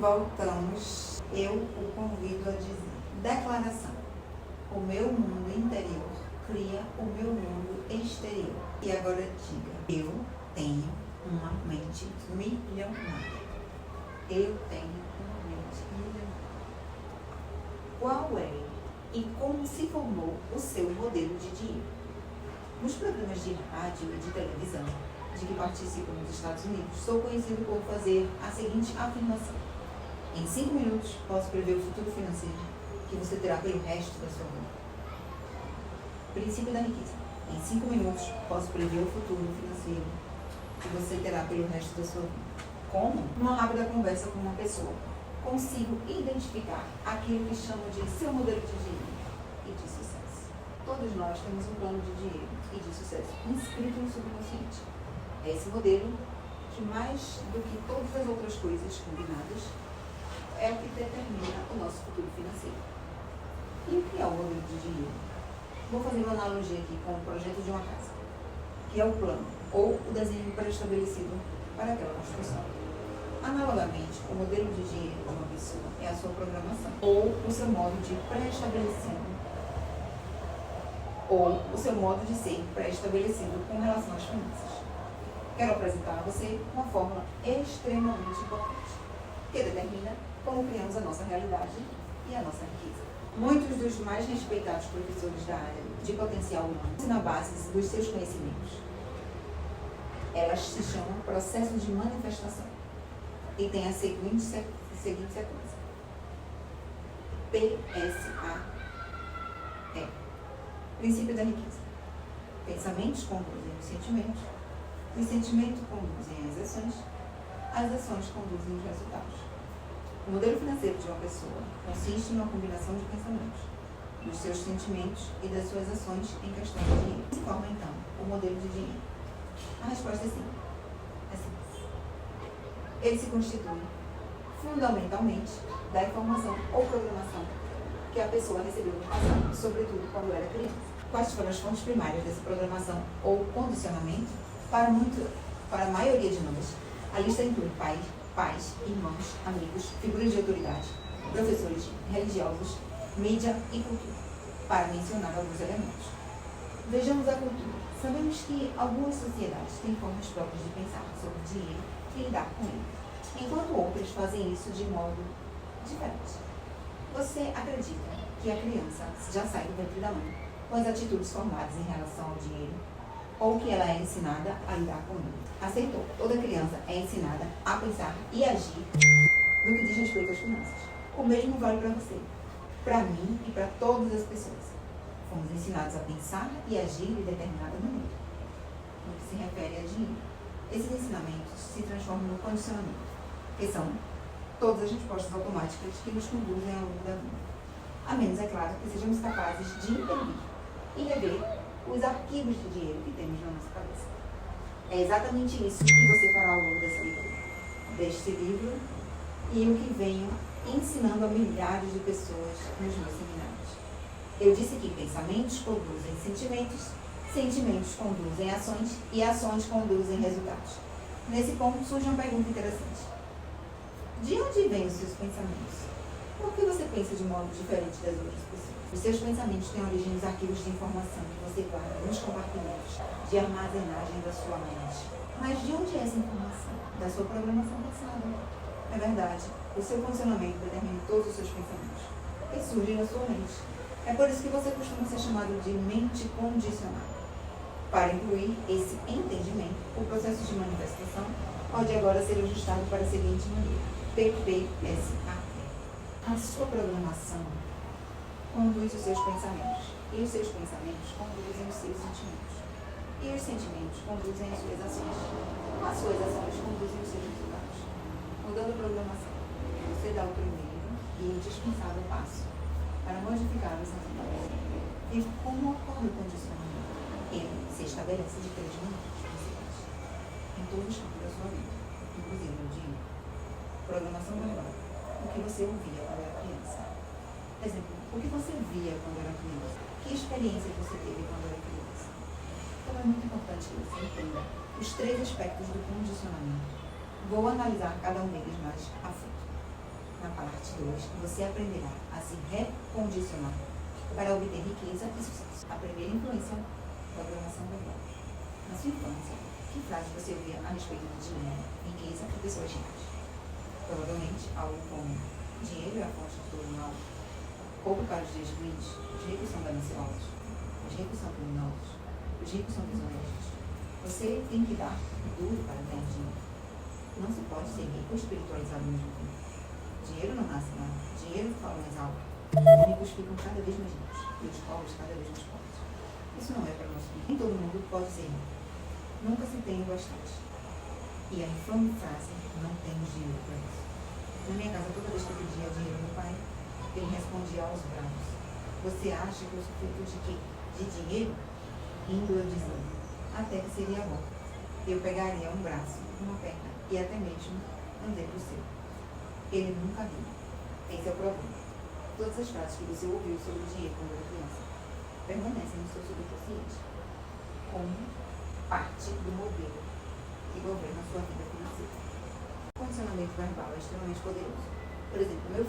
Voltamos. Eu o convido a dizer: declaração. O meu mundo interior cria o meu mundo exterior. E agora diga: eu tenho uma mente milionária. Eu tenho uma mente milionária. Qual é e como se formou o seu modelo de dinheiro? Nos programas de rádio e de televisão de que participo nos Estados Unidos, sou conhecido por fazer a seguinte afirmação: em 5 minutos posso prever o futuro financeiro que você terá pelo resto da sua vida. Princípio da riqueza. Em 5 minutos posso prever o futuro financeiro que você terá pelo resto da sua vida. Como? Numa rápida conversa com uma pessoa, consigo identificar aquilo que chamo de seu modelo de dinheiro e de sucesso. Todos nós temos um plano de dinheiro e de sucesso inscrito no subconsciente. É esse modelo que, mais do que todas as outras coisas combinadas, é o que determina o nosso futuro financeiro. E o que é o modelo de dinheiro? Vou fazer uma analogia aqui com o projeto de uma casa, que é o plano ou o desenho pré-estabelecido para aquela construção. Analogamente, o modelo de dinheiro de uma pessoa é a sua programação, ou o seu modo de pré-estabelecido, ou o seu modo de ser pré-estabelecido com relação às finanças. Quero apresentar a você uma fórmula extremamente importante, que determina como criamos a nossa realidade e a nossa riqueza. Muitos dos mais respeitados professores da área de potencial humano ensinam bases dos seus conhecimentos. Elas se chamam processo de manifestação e tem a seguinte sequência: PSAE. Princípio da riqueza. Pensamentos conduzem os sentimentos conduzem as ações conduzem os resultados. O modelo financeiro de uma pessoa consiste em uma combinação de pensamentos, dos seus sentimentos e das suas ações em questão de dinheiro. Se forma, então, o modelo de dinheiro? A resposta é sim. É simples. Ele se constitui fundamentalmente da informação ou programação que a pessoa recebeu no passado, sobretudo quando era criança. Quais foram as fontes primárias dessa programação ou condicionamento? Para a maioria de nós, a lista inclui pais, irmãos, amigos, figuras de autoridade, professores, religiosos, mídia e cultura, para mencionar alguns elementos. Vejamos a cultura. Sabemos que algumas sociedades têm formas próprias de pensar sobre dinheiro e lidar com ele, enquanto outras fazem isso de modo diferente. Você acredita que a criança já sai do ventre da mãe com as atitudes formadas em relação ao dinheiro, ou que ela é ensinada a lidar com ele? Aceitou. Toda criança é ensinada a pensar e agir no que diz respeito às finanças. O mesmo vale para você, para mim e para todas as pessoas. Fomos ensinados a pensar e agir de determinada maneira, no que se refere a dinheiro. Esses ensinamentos se transformam no condicionamento, que são todas as respostas automáticas que nos conduzem ao longo da vida. A menos, é claro, que sejamos capazes de intervir e rever os arquivos de dinheiro que temos na nossa cabeça. É exatamente isso que você fará ao longo dessa leitura, deste livro e o que venho ensinando a milhares de pessoas nos meus seminários. Eu disse que pensamentos conduzem sentimentos, sentimentos conduzem ações e ações conduzem resultados. Nesse ponto surge uma pergunta interessante: de onde vêm os seus pensamentos? Por que você pensa de modo diferente das outras pessoas? Os seus pensamentos têm origem nos arquivos de informação que você guarda nos compartimentos de armazenagem da sua mente. Mas de onde é essa informação? Da sua programação passada. É verdade, o seu funcionamento determina todos os seus pensamentos, que surgem na sua mente. É por isso que você costuma ser chamado de mente condicionada. Para incluir esse entendimento, o processo de manifestação pode agora ser ajustado para a seguinte maneira: PPSA. A sua programação conduz os seus pensamentos, e os seus pensamentos conduzem os seus sentimentos, e os sentimentos conduzem as suas ações conduzem os seus resultados. Mudando a programação, você dá o primeiro e indispensável passo para modificar os resultados. E como ocorre o condicionamento? Ele se estabelece de 3 maneiras principais, em todos os campos da sua vida, inclusive no dinheiro. Programação verbal: o que você ouvia quando era criança. Exemplo: o que você via quando era criança? Que experiência você teve quando era criança? Então é muito importante que você entenda os 3 aspectos do condicionamento. Vou analisar cada um deles mais a fundo. parte 2, você aprenderá a se recondicionar para obter riqueza e sucesso. A primeira influência da programação verbal. Na sua infância, que frase você ouvia a respeito de dinheiro, riqueza e pessoas ricas? Provavelmente algo como: dinheiro é a fonte de todo mal, pouco para os dias ruins, os ricos são gananciosos, os ricos são criminosos, os ricos são desonestos. Você tem que dar duro para ganhar dinheiro. Não se pode ser rico e espiritualizado ao mesmo tempo. Dinheiro não nasce lá, dinheiro fala mais alto. Os ricos ficam cada vez mais ricos e os pobres cada vez mais pobres. Isso não é para o nosso bem. Nem todo mundo pode ser rico. Nunca se tem o bastante. E a infame frase: não temos dinheiro para isso. Na minha casa, toda vez que eu pedia dinheiro ao meu pai, ele respondia aos bravos: você acha que eu sou feito de quê? De dinheiro? Indo eu dizia: até que seria bom. Eu pegaria um braço, uma perna e até mesmo um dedo seu. Ele nunca viu. Esse é o problema. Todas as frases que você ouviu sobre o dinheiro quando era criança permanecem no seu subconsciente como parte do modelo que governa a sua vida financeira. O condicionamento verbal é extremamente poderoso. Por exemplo, um dia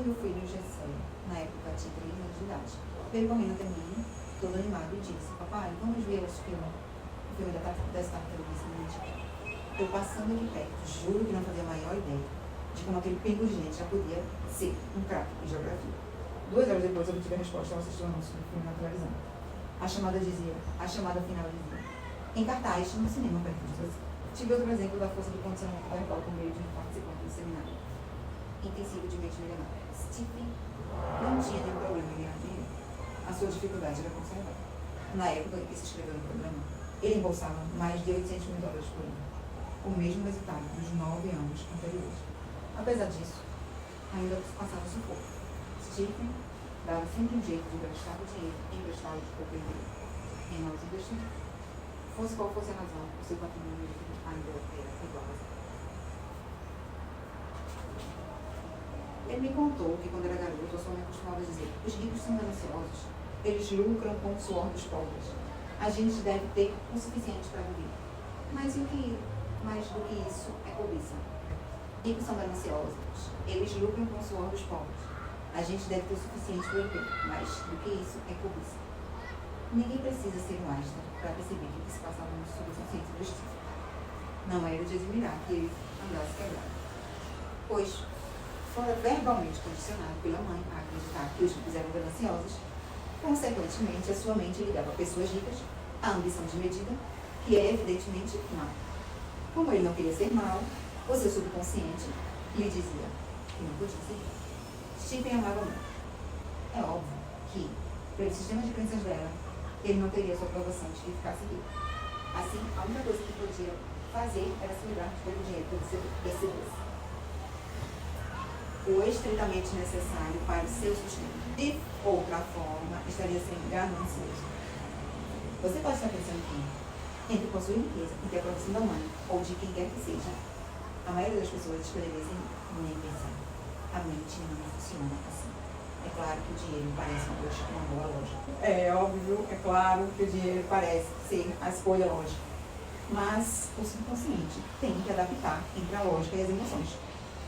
meu filho Gessé, na época tinha 3 anos de idade, veio correndo até mim, todo animado, e disse: papai, vamos ver o filme das tartarugas ninja. Eu passando aqui perto, juro que não fazia a maior ideia de como aquele pingo de gente já podia ser um craque em geografia. 2 horas depois eu obtive a resposta ao assistir o anúncio do filme na televisão. A chamada final dizia: em cartaz, no cinema perto de você. Tive outro exemplo da força do condicionamento verbal por meio de um participante do seminário intensivo de mente milionária. Stephen não tinha nenhum problema em ganhar dinheiro. A sua dificuldade era conservar. Na época em que se escreveu no programa, ele embolsava mais de $800 mil por ano, o mesmo resultado dos 9 anos anteriores. Apesar disso, ainda passava sufoco. Stephen dava sempre um jeito de gastar o dinheiro emprestado ou perder em novos investimentos. Fosse qual fosse a razão, o seu patrimônio ainda era igual a zero. Ele me contou que quando era garoto, a sua mãe costumava dizer: os ricos são gananciosos, eles lucram com o suor dos pobres. A gente deve ter o suficiente para viver. Mas do que isso é cobiça. Ricos são gananciosos, eles lucram com o suor dos pobres. A gente deve ter o suficiente para viver. Mas do que isso é cobiça. Ninguém precisa ser um Einstein para perceber o que se passava no subconsciente do Steve. Não era de admirar que ele andasse quebrado, pois fora verbalmente condicionado pela mãe a acreditar que os ricos eram gananciosos. Consequentemente, a sua mente ligava pessoas ricas à ambição desmedida, que é evidentemente má. Como ele não queria ser mau, o seu subconsciente lhe dizia que não podia ser rico. Stephen amava muito. É óbvio que, pelo sistema de crenças dela, ele não teria sua aprovação de que ficasse rico. Assim, a única coisa que podia fazer era se livrar de todo o dinheiro que recebesse. O estritamente necessário para o seu sustento. De outra forma, estaria sendo ganancioso. Você pode estar pensando que, entre possuir riqueza e ter a aprovação da mãe, ou de quem quer que seja, a maioria das pessoas escolheria sem nem pensar. A mente não funciona assim. É claro que o dinheiro parece uma boa lógica. É óbvio, é claro que o dinheiro parece ser a escolha lógica. Mas o subconsciente tem que adaptar entre a lógica e as emoções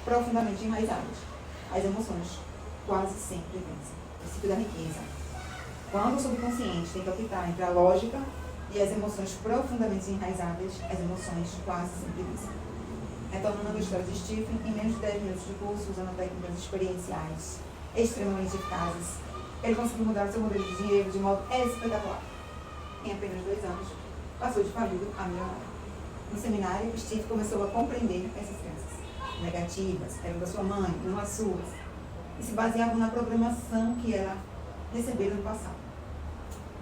profundamente enraizadas. As emoções quase sempre vencem. O princípio da riqueza. Quando o subconsciente tem que optar entre a lógica e as emoções profundamente enraizadas, as emoções quase sempre vencem. Retornando à história de Stephen, em menos de 10 minutos de curso, usando técnicas experienciais extremamente eficazes, ele conseguiu mudar o seu modelo de dinheiro de modo espetacular. Em apenas 2 anos, passou de falido a milionário. No seminário, Steve começou a compreender essas crenças negativas, eram da sua mãe, não as suas, e se baseavam na programação que ela recebeu no passado.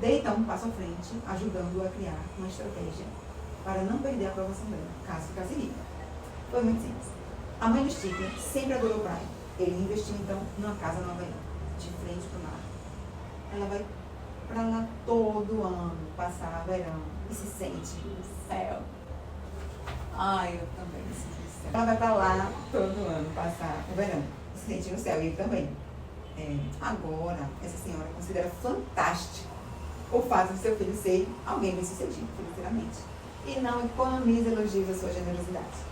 Dei então um passo à frente, ajudando-o a criar uma estratégia para não perder a aprovação dela, caso ficasse rica. Foi muito simples. A mãe do Stephen sempre adorou praia. Ele investiu então numa casa em Nova York, de frente para o mar. Ela vai para lá todo ano, passar verão, e se sente no céu. Ai, eu também me sinto no céu. Ela vai para lá todo ano, passar o verão, e se sente no céu, e ele também. Agora, essa senhora considera fantástico o fato de seu filho ser alguém bem-sucedido financeiramente. E não economiza elogios à sua generosidade.